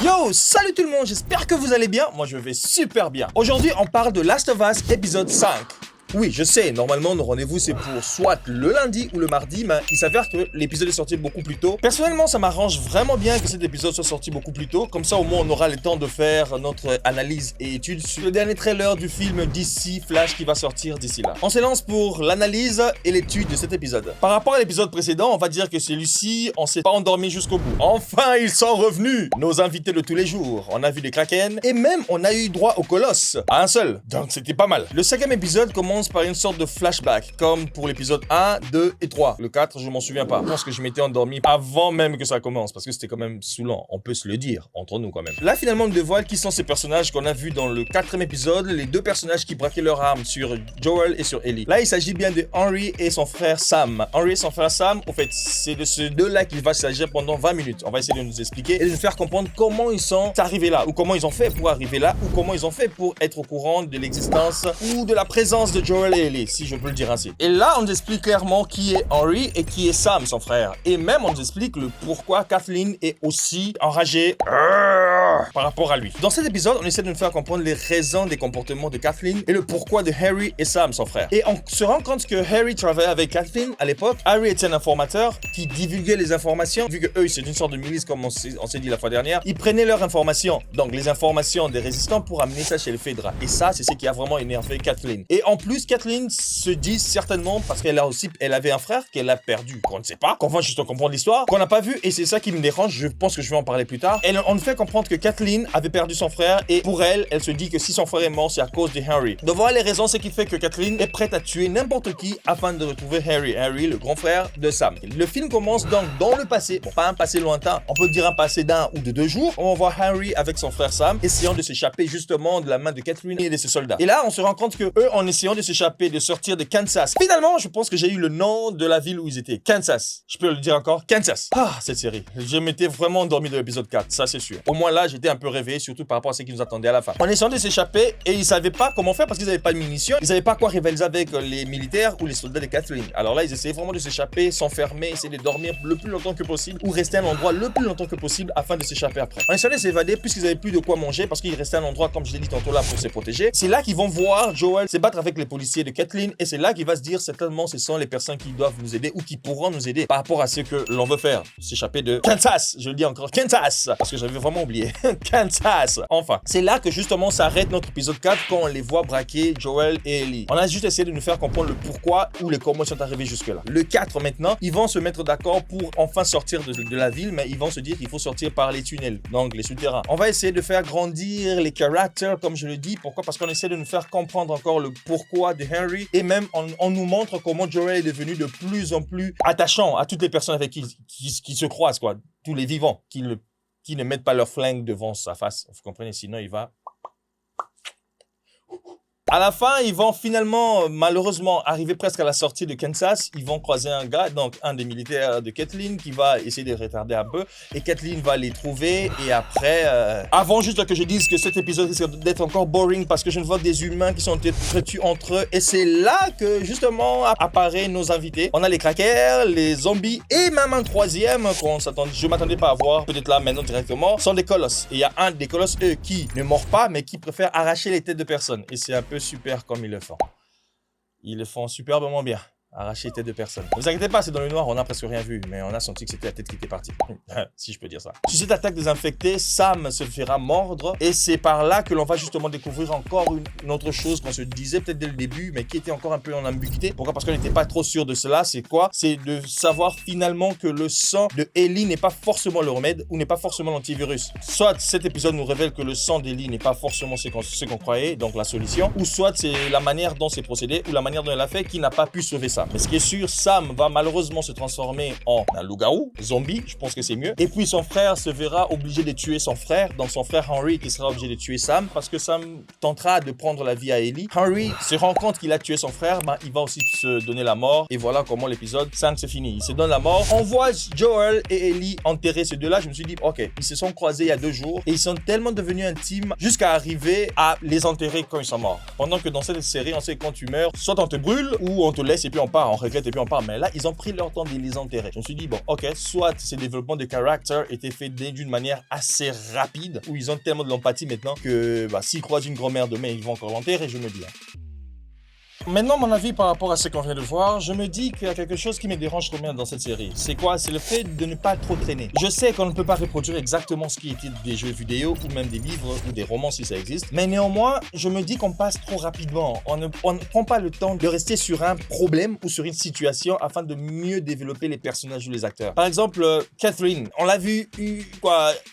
Yo, salut tout le monde, j'espère que vous allez bien. Moi je vais super bien. Aujourd'hui on parle de Last of Us épisode 5. Oui, je sais, normalement, nos rendez-vous, c'est pour soit le lundi ou le mardi, mais il s'avère que l'épisode est sorti beaucoup plus tôt. Personnellement, ça m'arrange vraiment bien que cet épisode soit sorti beaucoup plus tôt. Comme ça, au moins, on aura le temps de faire notre analyse et étude sur le dernier trailer du film DC Flash qui va sortir d'ici là. On se lance pour l'analyse et l'étude de cet épisode. Par rapport à l'épisode précédent, on va dire que celui-ci, on s'est pas endormi jusqu'au bout. Enfin, ils sont revenus! Nos invités de tous les jours. On a vu des Kraken et même on a eu droit au Colosse. À un seul. Donc, c'était pas mal. Le cinquième épisode commence par une sorte de flashback, comme pour l'épisode 1, 2 et 3. Le 4, je m'en souviens pas. Je pense que je m'étais endormi avant même que ça commence, parce que c'était quand même saoulant. On peut se le dire, entre nous quand même. Là, finalement, on dévoile qui sont ces personnages qu'on a vus dans le 4e épisode, les deux personnages qui braquaient leur arme sur Joel et sur Ellie. Là, il s'agit bien de Henry et son frère Sam. Henry et son frère Sam, en fait, c'est de ces deux-là qu'il va s'agir pendant 20 minutes. On va essayer de nous expliquer et de nous faire comprendre comment ils sont arrivés là, ou comment ils ont fait pour arriver là, ou comment ils ont fait pour être au courant de l'existence ou de la présence de Joel et Ellie, si je peux le dire ainsi. Et là, on nous explique clairement qui est Henry et qui est Sam, son frère. Et même, on nous explique le pourquoi Kathleen est aussi enragée par rapport à lui. Dans cet épisode, on essaie de nous faire comprendre les raisons des comportements de Kathleen et le pourquoi de Harry et Sam, son frère. Et on se rend compte que Harry travaillait avec Kathleen à l'époque. Harry était un informateur qui divulguait les informations. Vu que eux, c'est une sorte de milice, comme on s'est dit la fois dernière, ils prenaient leurs informations, donc les informations des résistants, pour amener ça chez le Fedra. Et ça, c'est ce qui a vraiment énervé Kathleen. Et en plus, Kathleen se dit certainement, parce qu'elle avait un frère qu'elle a perdu, qu'on ne sait pas, qu'on va juste comprendre l'histoire, qu'on n'a pas vu, et c'est ça qui me dérange. Je pense que je vais en parler plus tard. On nous fait comprendre que Kathleen avait perdu son frère, et pour elle, elle se dit que si son frère est mort, c'est à cause de Henry. De voir les raisons, c'est qui fait que Kathleen est prête à tuer n'importe qui afin de retrouver Harry. Harry, le grand frère de Sam. Le film commence donc dans le passé, bon, pas un passé lointain, on peut dire un passé d'1 ou de 2 jours. On voit Harry avec son frère Sam essayant de s'échapper justement de la main de Kathleen et de ses soldats. Et là, on se rend compte que eux, en essayant de s'échapper, de sortir de Kansas. Finalement, je pense que j'ai eu le nom de la ville où ils étaient. Kansas. Je peux le dire encore? Kansas. Ah, cette série. Je m'étais vraiment endormi de l'épisode 4, ça c'est sûr. Au moins là, j'étais un peu réveillé, surtout par rapport à ce qui nous attendait à la fin. En essayant de s'échapper, et ils savaient pas comment faire parce qu'ils avaient pas de munitions. Ils savaient pas quoi rivaliser avec les militaires ou les soldats de Kathleen. Alors là, ils essayaient vraiment de s'échapper, s'enfermer, essayer de dormir le plus longtemps que possible ou rester à un endroit le plus longtemps que possible afin de s'échapper après. En essayant de s'évader, puisqu'ils avaient plus de quoi manger parce qu'ils restaient à un endroit, comme je l'ai dit tantôt là, pour se protéger. C'est là qu'ils vont voir Joel se battre avec les policiers de Kathleen et c'est là qu'il va se dire certainement ce sont les personnes qui doivent nous aider ou qui pourront nous aider par rapport à ce que l'on veut faire. S'échapper de Kansas, je le dis encore, Kansas, parce que j'avais vraiment oublié. Kansas. Enfin, c'est là que justement s'arrête notre épisode 4 quand on les voit braquer Joel et Ellie. On a juste essayé de nous faire comprendre le pourquoi ou les comment ils sont arrivés jusque là. Le 4 maintenant, ils vont se mettre d'accord pour enfin sortir de la ville, mais ils vont se dire qu'il faut sortir par les tunnels, donc les souterrains. On va essayer de faire grandir les caractères, comme je le dis. Pourquoi? Parce qu'on essaie de nous faire comprendre encore le pourquoi de Henry et même on nous montre comment Joel est devenu de plus en plus attachant à toutes les personnes avec qui se croisent, quoi. Tous les vivants qui ne mettent pas leur flingue devant sa face. Vous comprenez? Sinon, il va... À la fin, ils vont finalement, malheureusement, arriver presque à la sortie de Kansas. Ils vont croiser un gars, donc un des militaires de Kathleen, qui va essayer de retarder un peu. Et Kathleen va les trouver. Et après, avant juste que je dise que cet épisode risque d'être encore boring parce que je ne vois des humains qui sont entretenus entre eux. Et c'est là que, justement, apparaissent nos invités. On a les crackers, les zombies et même un troisième je m'attendais pas à voir, peut-être là maintenant directement, sont des colosses. Et il y a un des colosses, eux, qui ne mord pas, mais qui préfère arracher les têtes de personnes. Et c'est un peu super comme ils le font. Ils le font superbement bien. Arracher les têtes de personnes. Ne vous inquiétez pas, c'est dans le noir, on n'a presque rien vu, mais on a senti que c'était la tête qui était partie. Si je peux dire ça. Sur cette attaque désinfectée, Sam se fera mordre et c'est par là que l'on va justement découvrir encore une autre chose qu'on se disait peut-être dès le début, mais qui était encore un peu en ambiguïté. Pourquoi? Parce qu'on n'était pas trop sûr de cela. C'est quoi? C'est de savoir finalement que le sang de Ellie n'est pas forcément le remède ou n'est pas forcément l'antivirus. Soit cet épisode nous révèle que le sang d'Ellie n'est pas forcément ce qu'on croyait, donc la solution, ou soit c'est la manière dont c'est procédé ou la manière dont elle a fait qui n'a pas pu sauver ça. Mais ce qui est sûr, Sam va malheureusement se transformer en un loup-garou, zombie, je pense que c'est mieux. Et puis son frère se verra obligé de tuer son frère, donc son frère Henry qui sera obligé de tuer Sam parce que Sam tentera de prendre la vie à Ellie. Henry se rend compte qu'il a tué son frère, ben, il va aussi se donner la mort. Et voilà comment l'épisode 5 se finit. Il se donne la mort. On voit Joel et Ellie enterrer ces deux-là. Je me suis dit, ok, ils se sont croisés il y a 2 jours et ils sont tellement devenus intimes jusqu'à arriver à les enterrer quand ils sont morts. Pendant que dans cette série, on sait que quand tu meurs, soit on te brûle ou on te laisse et puis on on part, on regrette et puis on part. Mais là, ils ont pris leur temps de les enterrer. Je me suis dit, bon, ok, soit ces développements de caractère étaient faits d'une manière assez rapide, où ils ont tellement de l'empathie maintenant que s'ils croisent une grand-mère demain, ils vont encore l'enterrer, je me dis. Maintenant, mon avis par rapport à ce qu'on vient de voir, je me dis qu'il y a quelque chose qui me dérange trop bien dans cette série. C'est quoi? C'est le fait de ne pas trop traîner. Je sais qu'on ne peut pas reproduire exactement ce qui était des jeux vidéo ou même des livres ou des romans si ça existe. Mais néanmoins, je me dis qu'on passe trop rapidement. On ne prend pas le temps de rester sur un problème ou sur une situation afin de mieux développer les personnages ou les acteurs. Par exemple, Catherine, on l'a vu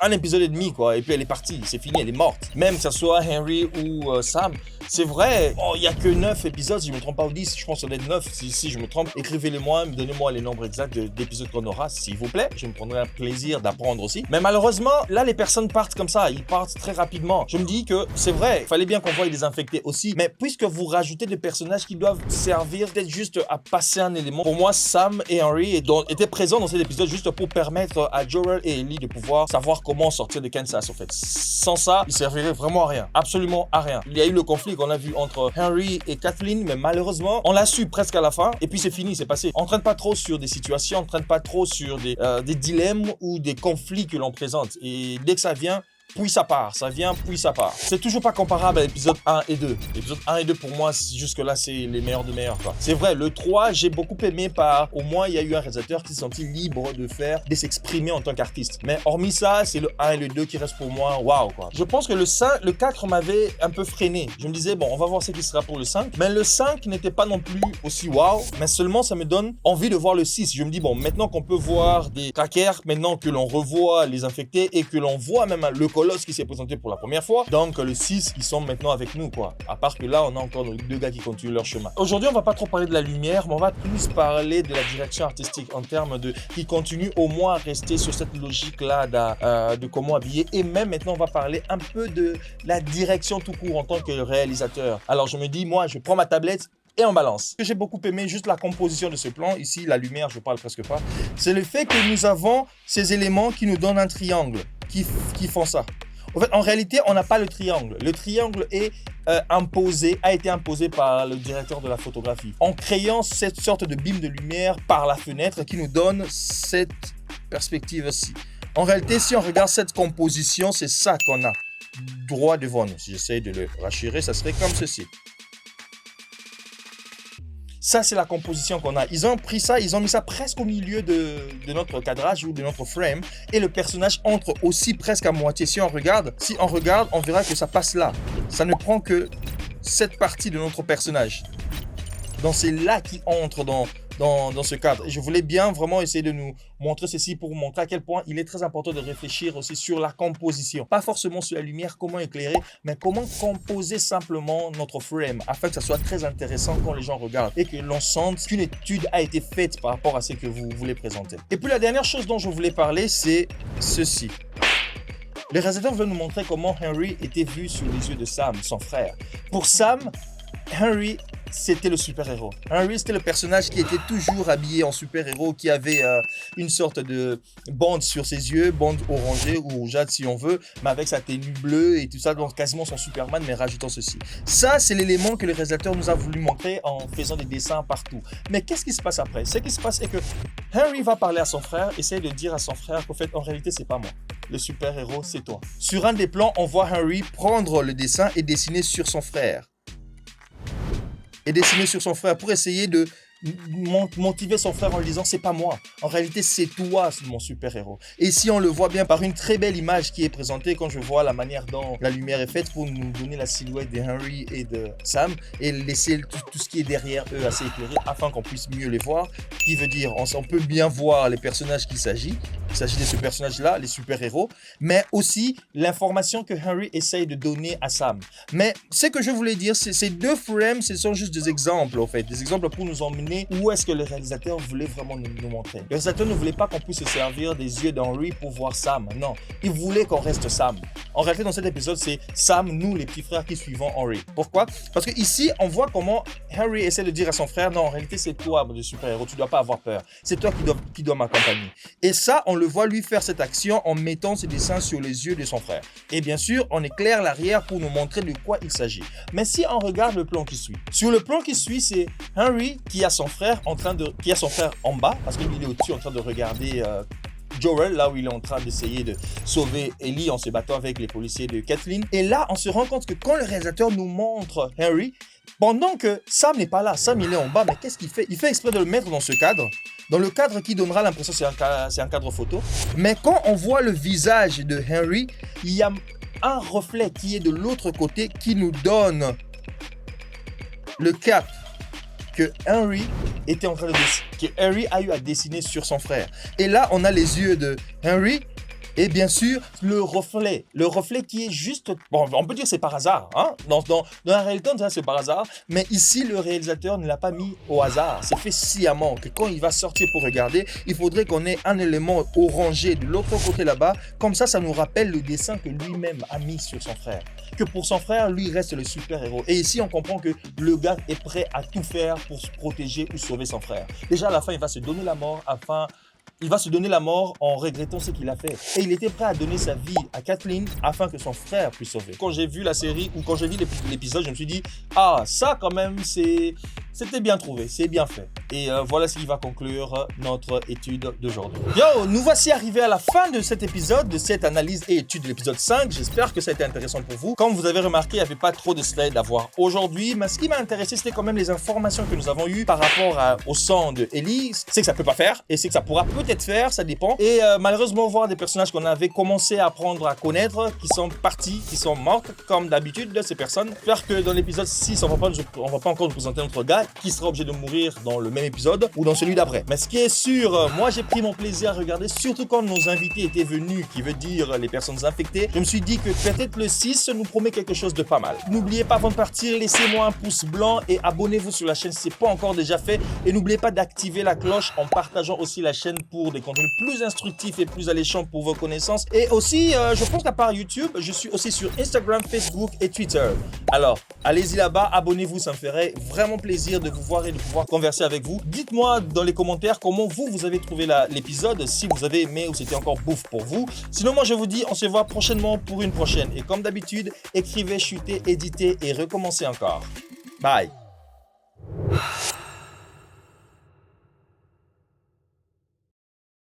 un épisode et demi et puis elle est partie, c'est fini, elle est morte. Même que ce soit Henry ou Sam, c'est vrai, il n'y a que 9 épisodes, si je ne me trompe pas, ou 10, je pense que ça doit être 9, si je me trompe. Écrivez-les-moi, donnez-moi les nombres exacts d'épisodes qu'on aura, s'il vous plaît. Je me prendrai un plaisir d'apprendre aussi. Mais malheureusement, là, les personnes partent comme ça, ils partent très rapidement. Je me dis que c'est vrai, il fallait bien qu'on voie les infectés aussi, mais puisque vous rajoutez des personnages qui doivent servir peut-être juste à passer un élément, pour moi, Sam et Henry étaient présents dans cet épisode juste pour permettre à Joel et Ellie de pouvoir savoir comment sortir de Kansas, en fait. Sans ça, ils serviraient vraiment à rien, absolument à rien. Il y a eu le conflit qu'on a vu entre Henry et Kathleen, mais malheureusement, on l'a su presque à la fin, et puis c'est fini, c'est passé. On ne traîne pas trop sur des situations, on ne traîne pas trop sur des dilemmes ou des conflits que l'on présente. Et dès que ça vient, puis ça part, ça vient, puis ça part. C'est toujours pas comparable à l'épisode 1 et 2. L'épisode 1 et 2, pour moi, jusque-là, c'est les meilleurs de meilleurs, quoi. C'est vrai, le 3, j'ai beaucoup aimé au moins, il y a eu un réalisateur qui s'est senti libre de s'exprimer en tant qu'artiste. Mais hormis ça, c'est le 1 et le 2 qui restent pour moi, waouh, quoi. Je pense que le 4 m'avait un peu freiné. Je me disais, bon, on va voir ce qui sera pour le 5. Mais le 5 n'était pas non plus aussi waouh, mais seulement, ça me donne envie de voir le 6. Je me dis, bon, maintenant qu'on peut voir des crackers, maintenant que l'on revoit les infectés et que l'on voit même le colosse qui s'est présenté pour la première fois. Donc le 6 qui sont maintenant avec nous, quoi. À part que là, on a encore nos 2 gars qui continuent leur chemin. Aujourd'hui, on va pas trop parler de la lumière, mais on va plus parler de la direction artistique en termes qui continue au moins à rester sur cette logique-là de comment habiller. Et même maintenant, on va parler un peu de la direction tout court en tant que réalisateur. Alors je me dis, moi, je prends ma tablette et on balance. Ce que j'ai beaucoup aimé, juste la composition de ce plan, ici la lumière, je parle presque pas, c'est le fait que nous avons ces éléments qui nous donnent un triangle, qui font ça. En fait, en réalité, on n'a pas le triangle. Le triangle est a été imposé par le directeur de la photographie, en créant cette sorte de bim de lumière par la fenêtre qui nous donne cette perspective-ci. En réalité, si on regarde cette composition, c'est ça qu'on a droit devant nous. Si j'essaye de le rassurer, ça serait comme ceci. Ça, c'est la composition qu'on a. Ils ont pris ça, ils ont mis ça presque au milieu de notre cadrage ou de notre frame. Et le personnage entre aussi presque à moitié. Si on regarde, on verra que ça passe là. Ça ne prend que cette partie de notre personnage. Donc, c'est là qu'il entre dans ce cadre. Et je voulais bien vraiment essayer de nous montrer ceci pour vous montrer à quel point il est très important de réfléchir aussi sur la composition. Pas forcément sur la lumière, comment éclairer, mais comment composer simplement notre frame afin que ça soit très intéressant quand les gens regardent et que l'on sente qu'une étude a été faite par rapport à ce que vous voulez présenter. Et puis la dernière chose dont je voulais parler, c'est ceci. Le réalisateur veut nous montrer comment Henry était vu sous les yeux de Sam, son frère. Pour Sam, Henry, c'était le super-héros. Henry, c'était le personnage qui était toujours habillé en super-héros, qui avait une sorte de bande sur ses yeux, bande orangée ou rougeâtre si on veut, mais avec sa tenue bleue et tout ça, donc quasiment son Superman, mais rajoutant ceci. Ça, c'est l'élément que le réalisateur nous a voulu montrer en faisant des dessins partout. Mais qu'est-ce qui se passe après? Ce qui se passe est que Henry va parler à son frère, essaye de dire à son frère qu'en fait, en réalité, c'est pas moi. Le super-héros, c'est toi. Sur un des plans, on voit Henry prendre le dessin et dessiner sur son frère. Pour essayer de motiver son frère en lui disant c'est pas moi, en réalité c'est toi mon super-héros. Et ici on le voit bien par une très belle image qui est présentée quand je vois la manière dont la lumière est faite pour nous donner la silhouette de Henry et de Sam et laisser tout ce qui est derrière eux assez éclairé afin qu'on puisse mieux les voir, qui veut dire on peut bien voir les personnages qu'il s'agit de ce personnage-là, les super-héros, mais aussi l'information que Henry essaye de donner à Sam. Mais ce que je voulais dire, ces 2 frames, ce sont juste des exemples en fait, des exemples pour nous emmener où est-ce que le réalisateur voulait vraiment nous montrer. Le réalisateur ne voulait pas qu'on puisse se servir des yeux d'Henry pour voir Sam, non, il voulait qu'on reste Sam. En réalité, dans cet épisode, c'est Sam, nous les petits frères qui suivons Henry. Pourquoi? Parce que ici, on voit comment Henry essaie de dire à son frère, non, en réalité, c'est toi le super-héros, tu dois pas avoir peur, c'est toi qui dois m'accompagner. Et ça, on le voit lui faire cette action en mettant ses dessins sur les yeux de son frère. Et bien sûr, on éclaire l'arrière pour nous montrer de quoi il s'agit. Mais si on regarde le plan qui suit, sur le plan qui suit, c'est Henry qui a son son frère qui a son frère en bas, parce que lui il est au-dessus en train de regarder Joel, là où il est en train d'essayer de sauver Ellie en se battant avec les policiers de Kathleen. Et là, on se rend compte que quand le réalisateur nous montre Henry, pendant que Sam n'est pas là, Sam il est en bas, mais qu'est-ce qu'il fait? Il fait exprès de le mettre dans ce cadre, dans le cadre qui donnera l'impression que c'est un cadre photo. Mais quand on voit le visage de Henry, il y a un reflet qui est de l'autre côté qui nous donne le cap que Henry était en train de que Henry a eu à dessiner sur son frère. Et là, on a les yeux de Henry et bien sûr le reflet qui est juste, bon, on peut dire c'est par hasard, hein? Dans la réalité, on dirait c'est par hasard, mais ici le réalisateur ne l'a pas mis au hasard. C'est fait sciemment que quand il va sortir pour regarder, il faudrait qu'on ait un élément orangé de l'autre côté là-bas, comme ça nous rappelle le dessin que lui-même a mis sur son frère. Que pour son frère, lui reste le super-héros. Et ici, on comprend que le gars est prêt à tout faire pour se protéger ou sauver son frère. Déjà, à la fin, il va se donner la mort en regrettant ce qu'il a fait. Et il était prêt à donner sa vie à Kathleen afin que son frère puisse sauver. Quand j'ai vu la série ou quand j'ai vu l'épisode, je me suis dit, ah, ça quand même, c'était bien trouvé, c'est bien fait. Et voilà ce qui va conclure notre étude d'aujourd'hui. Yo, nous voici arrivés à la fin de cet épisode, de cette analyse et étude de l'épisode 5. J'espère que ça a été intéressant pour vous. Comme vous avez remarqué, il n'y avait pas trop de slides à voir aujourd'hui, mais ce qui m'a intéressé, c'était quand même les informations que nous avons eues par rapport au sang de Ellie. C'est que ça peut pas faire, et c'est que ça pourra peut-être faire, ça dépend. Et malheureusement, voir des personnages qu'on avait commencé à apprendre à connaître, qui sont partis, qui sont morts, comme d'habitude de ces personnes. J'espère que dans l'épisode 6, on va pas encore nous présenter notre gars, qui sera obligé de mourir dans le même épisode ou dans celui d'après. Mais ce qui est sûr, moi j'ai pris mon plaisir à regarder, surtout quand nos invités étaient venus, qui veut dire les personnes infectées. Je me suis dit que peut-être le 6 nous promet quelque chose de pas mal. N'oubliez pas avant de partir, laissez-moi un pouce blanc et abonnez-vous sur la chaîne si ce n'est pas encore déjà fait. Et n'oubliez pas d'activer la cloche en partageant aussi la chaîne pour des contenus plus instructifs et plus alléchants pour vos connaissances. Et aussi, je pense qu'à part YouTube, je suis aussi sur Instagram, Facebook et Twitter. Alors, allez-y là-bas, abonnez-vous, ça me ferait vraiment plaisir de vous voir et de pouvoir converser avec vous. Dites-moi dans les commentaires comment vous avez trouvé l'épisode, si vous avez aimé ou c'était encore bouffe pour vous. Sinon, moi je vous dis, on se voit prochainement pour une prochaine. Et comme d'habitude, écrivez, chutez, éditez et recommencez encore. Bye!